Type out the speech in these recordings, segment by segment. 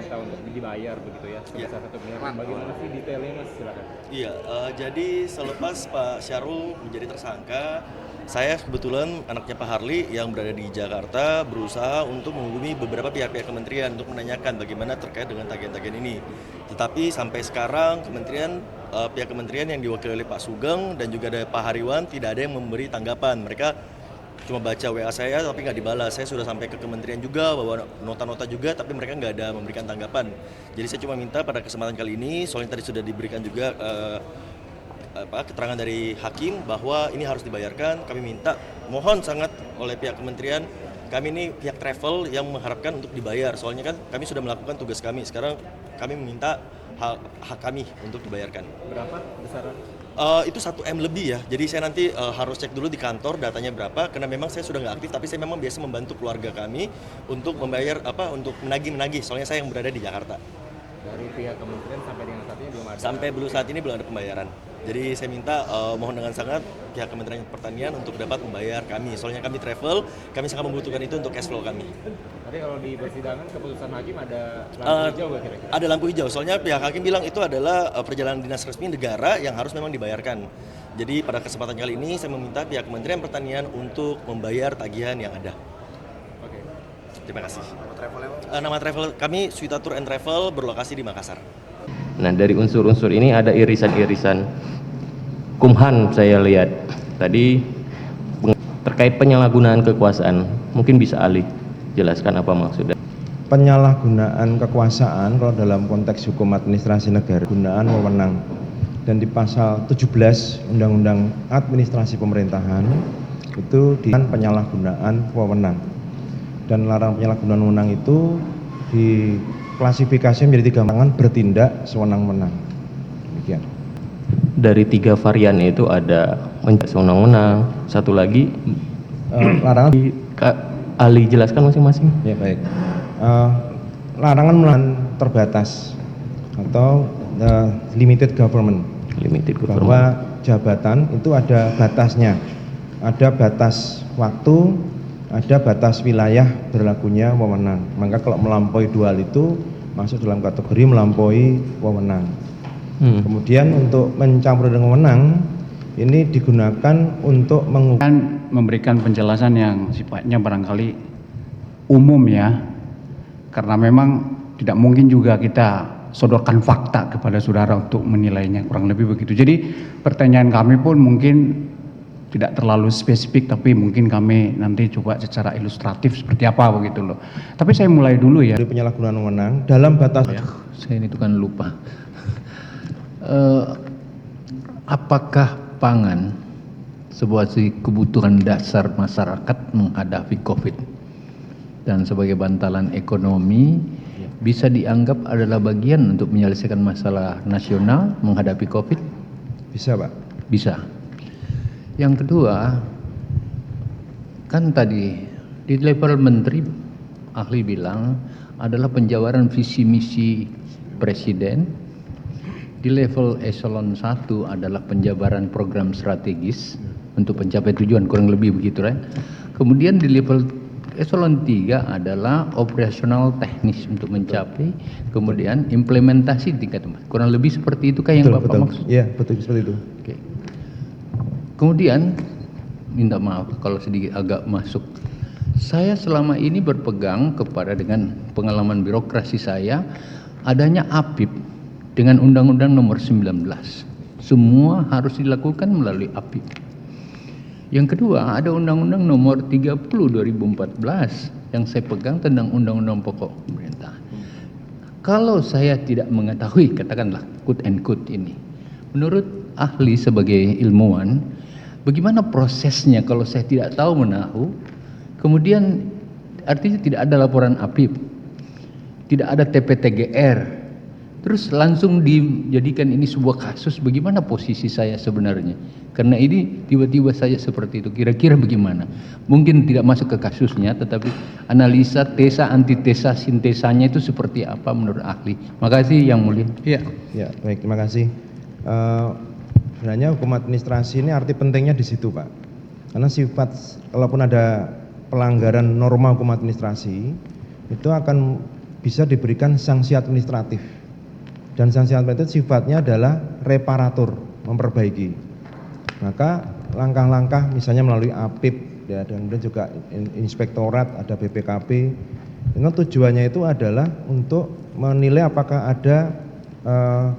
diminta untuk dibayar begitu ya sebesar 1 miliar. Bagaimana sih detailnya Mas? Silakan. Iya, jadi selepas Pak Syarul menjadi tersangka, saya kebetulan anaknya Pak Harli yang berada di Jakarta berusaha untuk menghubungi beberapa pihak-pihak kementerian untuk menanyakan bagaimana terkait dengan tagihan-tagihan ini. Tetapi sampai sekarang pihak kementerian yang diwakili oleh Pak Sugeng dan juga ada Pak Hariwan tidak ada yang memberi tanggapan. Mereka cuma baca WA saya tapi nggak dibalas. Saya sudah sampai ke kementerian juga, bawa nota-nota juga, tapi mereka nggak ada memberikan tanggapan. Jadi saya cuma minta pada kesempatan kali ini, soalnya tadi sudah diberikan juga keterangan dari hakim bahwa ini harus dibayarkan. Kami minta, mohon sangat oleh pihak kementerian, kami ini pihak travel yang mengharapkan untuk dibayar. Soalnya kan kami sudah melakukan tugas kami. Sekarang kami meminta hak kami untuk dibayarkan. Berapa besaran? Itu 1 M lebih ya, jadi saya nanti harus cek dulu di kantor datanya berapa, karena memang saya sudah nggak aktif, tapi saya memang biasa membantu keluarga kami untuk membayar untuk menagih, soalnya saya yang berada di Jakarta. Dari pihak kementerian sampai dengan saat ini belum ada. Sampai saat ini belum ada pembayaran. Jadi saya minta mohon dengan sangat pihak Kementerian Pertanian untuk dapat membayar kami, soalnya kami travel, kami sangat membutuhkan itu untuk cash flow kami. Tadi kalau di persidangan keputusan hakim ada lampu hijau nggak kira-kira? Ada lampu hijau, soalnya pihak hakim bilang itu adalah perjalanan dinas resmi negara yang harus memang dibayarkan. Jadi pada kesempatan kali ini saya meminta pihak Kementerian Pertanian untuk membayar tagihan yang ada. Oke. Terima kasih. Nama travel kami Swita Tour and Travel berlokasi di Makassar. Nah, dari unsur-unsur ini ada irisan-irisan Kumhan saya lihat tadi terkait penyalahgunaan kekuasaan. Mungkin bisa Ali jelaskan apa maksudnya. Penyalahgunaan kekuasaan kalau dalam konteks hukum administrasi negara, gunaan wewenang, dan di pasal 17 Undang-Undang Administrasi Pemerintahan itu di penyalahgunaan wewenang, dan larang penyalahgunaan wewenang itu diklasifikasi menjadi 3 tangan bertindak sewenang-wenang. Demikian. Dari 3 varian itu ada sewenang-wenang, satu lagi larangan. Ali jelaskan masing-masing. Ya baik. Larangan melawan terbatas atau limited government. Bahwa jabatan itu ada batasnya, ada batas waktu, ada batas wilayah berlakunya wewenang. Maka kalau melampaui 2 hal itu masuk dalam kategori melampaui wewenang. Kemudian untuk mencampur dengan wewenang ini digunakan untuk memberikan penjelasan yang sifatnya barangkali umum ya, karena memang tidak mungkin juga kita sodorkan fakta kepada saudara untuk menilainya, kurang lebih begitu. Jadi pertanyaan kami pun mungkin tidak terlalu spesifik, tapi mungkin kami nanti coba secara ilustratif seperti apa begitu loh. Tapi saya mulai dulu ya. Dari penyalahgunaan wewenang dalam batas. Saya itu kan lupa. Apakah pangan sebuah kebutuhan dasar masyarakat menghadapi COVID dan sebagai bantalan ekonomi bisa dianggap adalah bagian untuk menyelesaikan masalah nasional menghadapi COVID? Bisa, Pak. Bisa. Yang kedua, kan tadi di level menteri ahli bilang adalah penjabaran visi misi presiden. Di level eselon 1 adalah penjabaran program strategis untuk mencapai tujuan, kurang lebih begitu kan. Kemudian di level eselon 3 adalah operasional teknis untuk mencapai, kemudian implementasi tingkat tempat. Kurang lebih seperti itu kan yang Bapak maksud? Iya, betul seperti itu. Oke. Kemudian minta maaf kalau sedikit agak masuk. Saya selama ini berpegang kepada dengan pengalaman birokrasi saya adanya APIP dengan Undang-Undang Nomor 19. Semua harus dilakukan melalui APIP. Yang kedua, ada Undang-Undang Nomor 30 2014 yang saya pegang tentang Undang-Undang Pokok Pemerintah. Kalau saya tidak mengetahui, katakanlah quote and quote ini, menurut ahli sebagai ilmuwan, bagaimana prosesnya kalau saya tidak tahu menahu, kemudian artinya tidak ada laporan APIP, tidak ada TPTGR, terus langsung dijadikan ini sebuah kasus, bagaimana posisi saya sebenarnya? Karena ini tiba-tiba saya seperti itu, kira-kira bagaimana? Mungkin tidak masuk ke kasusnya, tetapi analisa tesa, antitesa, sintesanya itu seperti apa menurut ahli? Makasih Yang Mulia. Iya, ya, baik, terima kasih. Sebenarnya hukum administrasi ini arti pentingnya di situ, Pak. Karena kalaupun ada pelanggaran norma hukum administrasi, itu akan bisa diberikan sanksi administratif. Dan sanksi administratif sifatnya adalah reparatur, memperbaiki. Maka langkah-langkah misalnya melalui APIP, ya, dan kemudian juga inspektorat, ada BPKP. Dengan tujuannya itu adalah untuk menilai apakah ada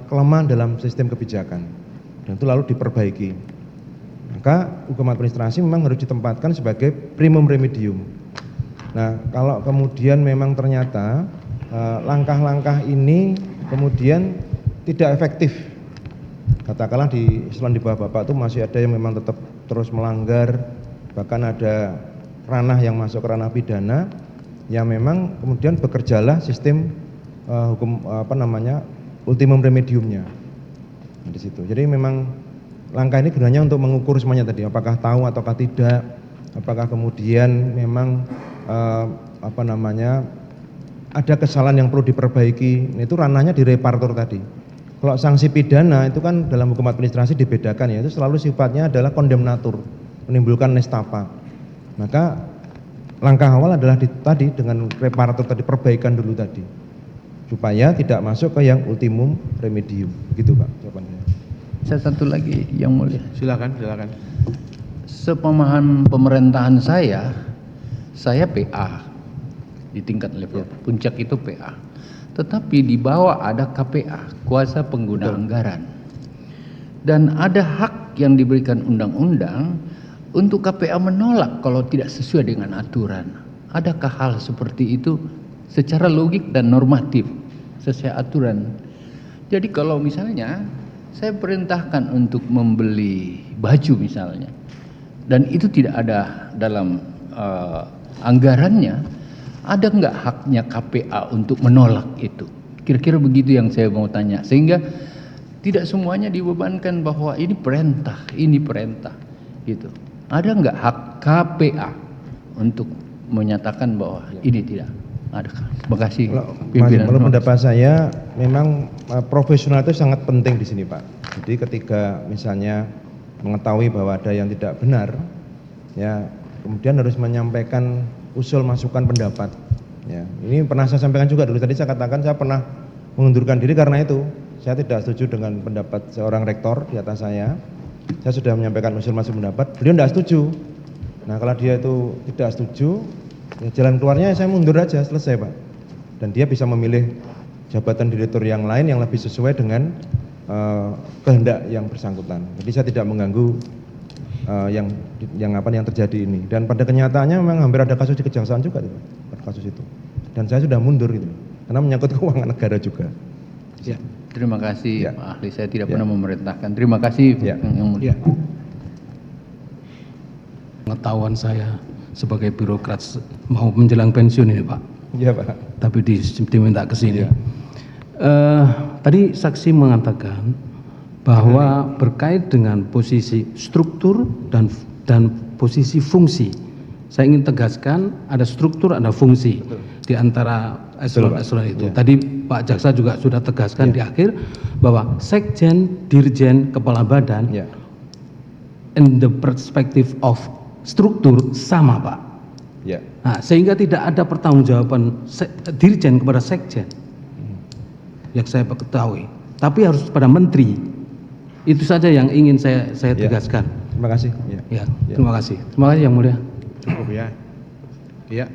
kelemahan dalam sistem kebijakan. Dan itu lalu diperbaiki. Maka hukum administrasi memang harus ditempatkan sebagai primum remedium. Nah, kalau kemudian memang ternyata langkah-langkah ini kemudian tidak efektif, katakanlah di Islam di bawah Bapak itu masih ada yang memang tetap terus melanggar, bahkan ada ranah yang masuk ke ranah pidana, yang memang kemudian bekerjalah sistem hukum ultimum remediumnya di situ. Jadi memang langkah ini gunanya untuk mengukur semuanya tadi, apakah tahu ataukah tidak, apakah kemudian memang ada kesalahan yang perlu diperbaiki. Itu ranahnya di reparatur tadi. Kalau sanksi pidana itu kan dalam hukum administrasi dibedakan, ya, itu selalu sifatnya adalah kondemnatur, menimbulkan nestapa. Maka langkah awal adalah tadi dengan reparatur tadi, perbaikan dulu tadi, supaya tidak masuk ke yang ultimum remedium. Begitu Pak jawabannya. Saya satu lagi yang mulia. Silakan. Sepemahaman pemerintahan saya PA di tingkat level puncak itu PA. Tetapi di bawah ada KPA, kuasa pengguna anggaran. Dan ada hak yang diberikan undang-undang untuk KPA menolak kalau tidak sesuai dengan aturan. Adakah hal seperti itu secara logik dan normatif sesuai aturan? Jadi kalau misalnya saya perintahkan untuk membeli baju misalnya, dan itu tidak ada dalam anggarannya, ada nggak haknya KPA untuk menolak itu? Kira-kira begitu yang saya mau tanya, sehingga tidak semuanya dibebankan bahwa ini perintah gitu. Ada nggak hak KPA untuk menyatakan bahwa ini tidak ada? Terima kasih pimpinan. Menurut pendapat saya memang profesional itu sangat penting di sini Pak. Jadi ketika misalnya mengetahui bahwa ada yang tidak benar, ya kemudian harus menyampaikan usul masukan pendapat. Ya, ini pernah saya sampaikan juga dulu. Tadi saya katakan saya pernah mengundurkan diri karena itu. Saya tidak setuju dengan pendapat seorang rektor di atas saya. Saya sudah menyampaikan usul masukan pendapat. Beliau tidak setuju. Nah, kalau dia itu tidak setuju, ya jalan keluarnya saya mundur aja, selesai Pak. Dan dia bisa memilih jabatan direktur yang lain yang lebih sesuai dengan kehendak yang bersangkutan. Jadi saya tidak mengganggu yang terjadi ini. Dan pada kenyataannya memang hampir ada kasus di kejaksaan juga pada kasus itu. Dan saya sudah mundur gitu, karena menyangkut keuangan negara juga. Ya, terima kasih Pak Ahli. Saya tidak pernah memerintahkan. Terima kasih yang mulia. Pengetahuan saya sebagai birokrat mau menjelang pensiun ini Pak. Iya Pak. Tapi diminta ke sini. Tadi saksi mengatakan bahwa berkait dengan posisi struktur dan posisi fungsi. Saya ingin tegaskan ada struktur, ada fungsi. Betul. Di antara eselon-eselon itu. Ya. Tadi Pak Jaksa juga sudah tegaskan di akhir bahwa sekjen, dirjen, kepala badan in the perspective of struktur sama Pak. Ya. Nah, sehingga tidak ada pertanggungjawaban dirjen kepada sekjen. Yang saya ketahui. Tapi harus pada menteri. Itu saja yang ingin saya tegaskan. Terima kasih. Ya, terima kasih. Terima kasih yang mulia. Cukup ya. Iya.